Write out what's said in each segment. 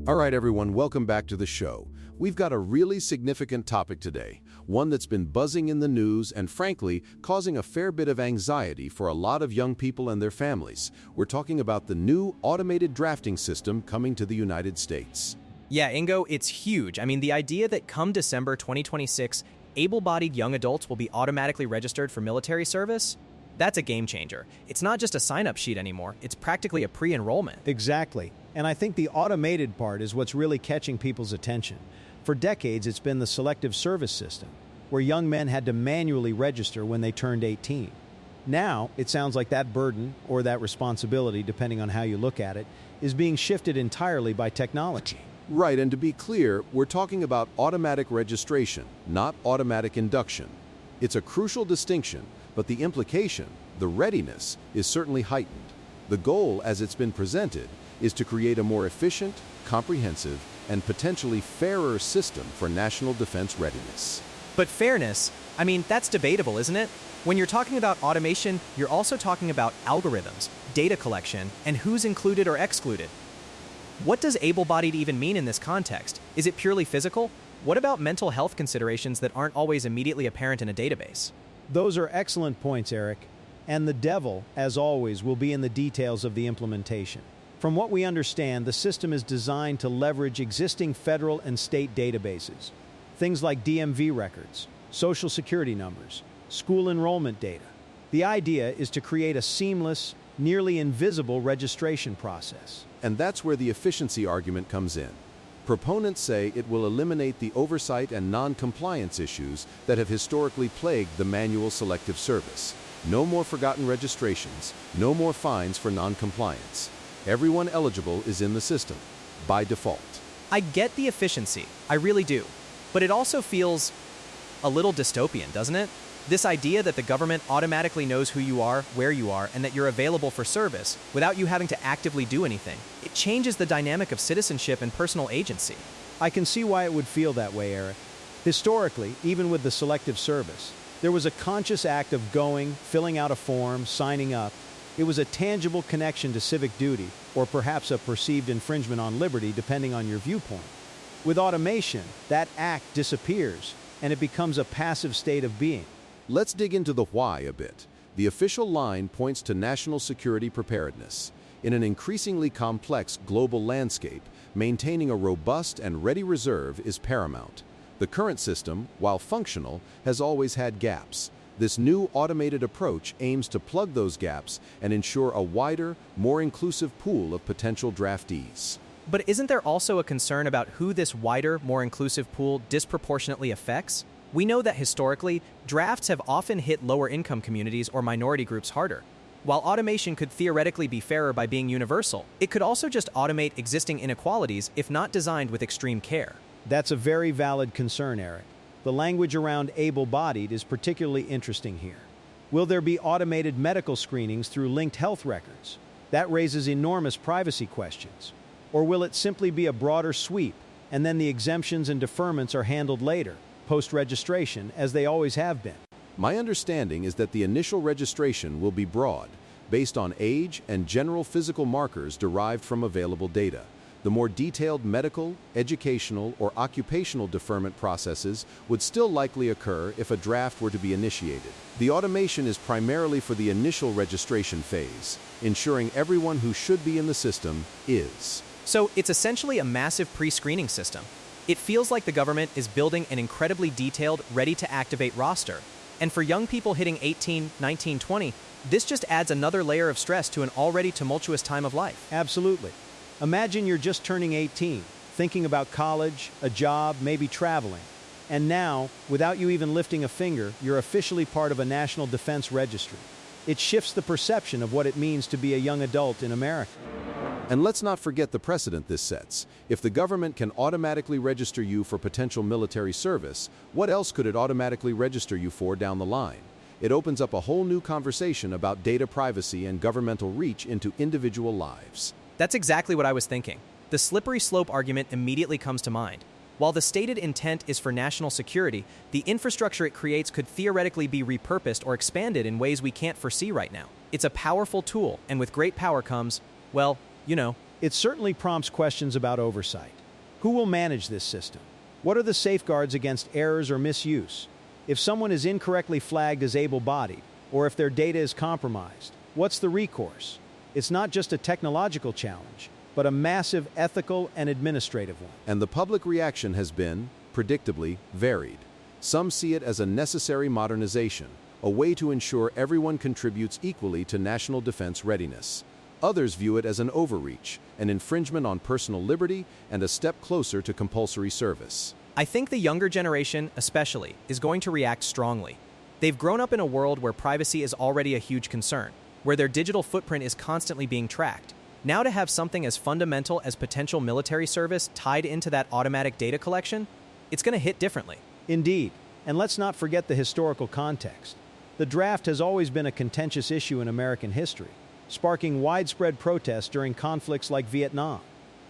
All right, everyone, welcome back to the show. We've got a really significant topic today, one that's been buzzing in the news and, frankly, causing a fair bit of anxiety for a lot of young people and their families. We're talking about the new automated drafting system coming to the United States. Yeah, Ingo, it's huge. I mean, the idea that come December 2026, able-bodied young adults will be automatically registered for military service, that's a game changer. It's not just a sign-up sheet anymore, it's practically a pre-enrollment. Exactly. And I think the automated part is what's really catching people's attention. For decades, it's been the selective service system, where young men had to manually register when they turned 18. Now, it sounds like that burden, or that responsibility, depending on how you look at it, is being shifted entirely by technology. Right, and to be clear, we're talking about automatic registration, not automatic induction. It's a crucial distinction, but the implication, the readiness, is certainly heightened. The goal, as it's been presented, is to create a more efficient, comprehensive, and potentially fairer system for national defense readiness. But fairness, I mean, that's debatable, isn't it? When you're talking about automation, you're also talking about algorithms, data collection, and who's included or excluded. What does able-bodied even mean in this context? Is it purely physical? What about mental health considerations that aren't always immediately apparent in a database? Those are excellent points, Eric. And the devil, as always, will be in the details of the implementation. From what we understand, the system is designed to leverage existing federal and state databases. Things like DMV records, social security numbers, school enrollment data. The idea is to create a seamless, nearly invisible registration process. And that's where the efficiency argument comes in. Proponents say it will eliminate the oversight and non-compliance issues that have historically plagued the manual selective service. No more forgotten registrations, no more fines for non-compliance. Everyone eligible is in the system, by default. I get the efficiency, I really do. But it also feels a little dystopian, doesn't it? This idea that the government automatically knows who you are, where you are, and that you're available for service without you having to actively do anything. It changes the dynamic of citizenship and personal agency. I can see why it would feel that way, Eric. Historically, even with the selective service, there was a conscious act of going, filling out a form, signing up. It was a tangible connection to civic duty, or perhaps a perceived infringement on liberty, depending on your viewpoint. With automation, that act disappears, and it becomes a passive state of being. Let's dig into the why a bit. The official line points to national security preparedness. In an increasingly complex global landscape, maintaining a robust and ready reserve is paramount. The current system, while functional, has always had gaps. This new automated approach aims to plug those gaps and ensure a wider, more inclusive pool of potential draftees. But isn't there also a concern about who this wider, more inclusive pool disproportionately affects? We know that historically, drafts have often hit lower-income communities or minority groups harder. While automation could theoretically be fairer by being universal, it could also just automate existing inequalities if not designed with extreme care. That's a very valid concern, Eric. The language around able-bodied is particularly interesting here. Will there be automated medical screenings through linked health records? That raises enormous privacy questions. Or will it simply be a broader sweep, and then the exemptions and deferments are handled later, post-registration, as they always have been? My understanding is that the initial registration will be broad, based on age and general physical markers derived from available data. The more detailed medical, educational, or occupational deferment processes would still likely occur if a draft were to be initiated. The automation is primarily for the initial registration phase, ensuring everyone who should be in the system is. So it's essentially a massive pre-screening system. It feels like the government is building an incredibly detailed, ready-to-activate roster. And for young people hitting 18, 19, 20, this just adds another layer of stress to an already tumultuous time of life. Absolutely. Imagine you're just turning 18, thinking about college, a job, maybe traveling. And now, without you even lifting a finger, you're officially part of a national defense registry. It shifts the perception of what it means to be a young adult in America. And let's not forget the precedent this sets. If the government can automatically register you for potential military service, what else could it automatically register you for down the line? It opens up a whole new conversation about data privacy and governmental reach into individual lives. That's exactly what I was thinking. The slippery slope argument immediately comes to mind. While the stated intent is for national security, the infrastructure it creates could theoretically be repurposed or expanded in ways we can't foresee right now. It's a powerful tool, and with great power comes, well, It certainly prompts questions about oversight. Who will manage this system? What are the safeguards against errors or misuse? If someone is incorrectly flagged as able-bodied, or if their data is compromised, what's the recourse? It's not just a technological challenge, but a massive ethical and administrative one. And the public reaction has been, predictably, varied. Some see it as a necessary modernization, a way to ensure everyone contributes equally to national defense readiness. Others view it as an overreach, an infringement on personal liberty, and a step closer to compulsory service. I think the younger generation, especially, is going to react strongly. They've grown up in a world where privacy is already a huge concern, where their digital footprint is constantly being tracked. Now to have something as fundamental as potential military service tied into that automatic data collection, it's going to hit differently. Indeed, and let's not forget the historical context. The draft has always been a contentious issue in American history, sparking widespread protests during conflicts like Vietnam.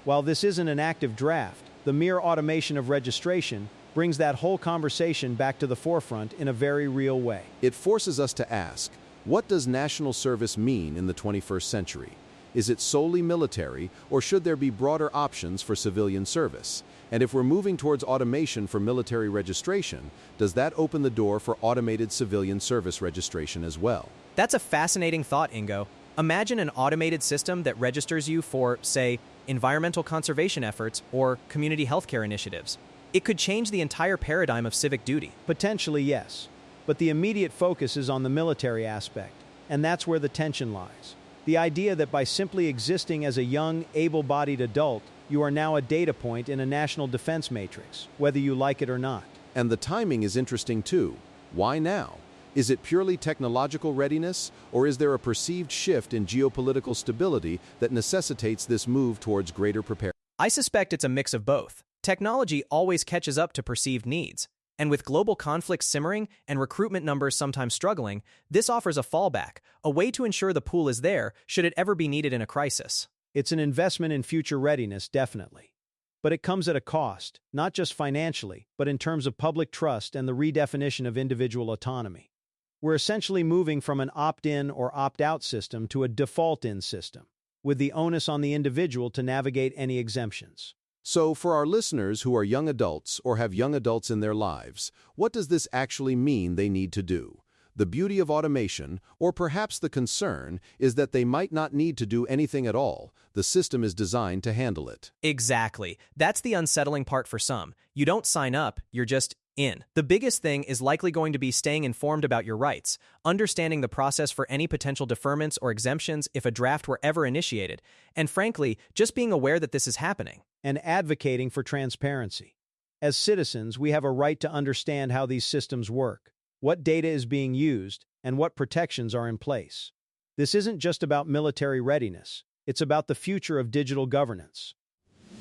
While this isn't an active draft, the mere automation of registration brings that whole conversation back to the forefront in a very real way. It forces us to ask, what does national service mean in the 21st century? Is it solely military, or should there be broader options for civilian service? And if we're moving towards automation for military registration, does that open the door for automated civilian service registration as well? That's a fascinating thought, Ingo. Imagine an automated system that registers you for, say, environmental conservation efforts or community healthcare initiatives. It could change the entire paradigm of civic duty. Potentially, yes. But the immediate focus is on the military aspect, and that's where the tension lies. The idea that by simply existing as a young, able-bodied adult, you are now a data point in a national defense matrix, whether you like it or not. And the timing is interesting too. Why now? Is it purely technological readiness, or is there a perceived shift in geopolitical stability that necessitates this move towards greater preparedness? I suspect it's a mix of both. Technology always catches up to perceived needs. And with global conflicts simmering and recruitment numbers sometimes struggling, this offers a fallback, a way to ensure the pool is there should it ever be needed in a crisis. It's an investment in future readiness, definitely. But it comes at a cost, not just financially, but in terms of public trust and the redefinition of individual autonomy. We're essentially moving from an opt-in or opt-out system to a default-in system, with the onus on the individual to navigate any exemptions. So, for our listeners who are young adults or have young adults in their lives, what does this actually mean they need to do? The beauty of automation, or perhaps the concern, is that they might not need to do anything at all. The system is designed to handle it. Exactly. That's the unsettling part for some. You don't sign up, you're just in. The biggest thing is likely going to be staying informed about your rights, understanding the process for any potential deferments or exemptions if a draft were ever initiated, and frankly, just being aware that this is happening. And advocating for transparency. As citizens, we have a right to understand how these systems work, what data is being used, and what protections are in place. This isn't just about military readiness, it's about the future of digital governance.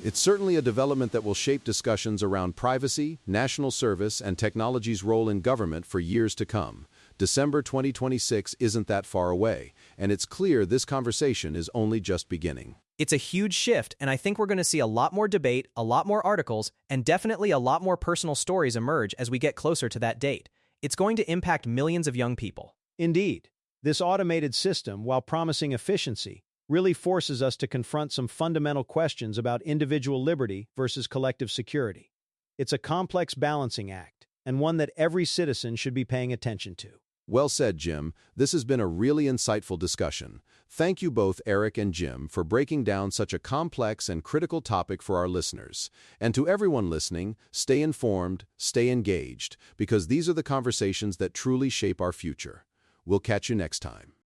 It's certainly a development that will shape discussions around privacy, national service, and technology's role in government for years to come. December 2026 isn't that far away, and it's clear this conversation is only just beginning. It's a huge shift, and I think we're going to see a lot more debate, a lot more articles, and definitely a lot more personal stories emerge as we get closer to that date. It's going to impact millions of young people. Indeed, this automated system, while promising efficiency, really forces us to confront some fundamental questions about individual liberty versus collective security. It's a complex balancing act, and one that every citizen should be paying attention to. Well said, Jim. This has been a really insightful discussion. Thank you both, Eric and Jim, for breaking down such a complex and critical topic for our listeners. And to everyone listening, stay informed, stay engaged, because these are the conversations that truly shape our future. We'll catch you next time.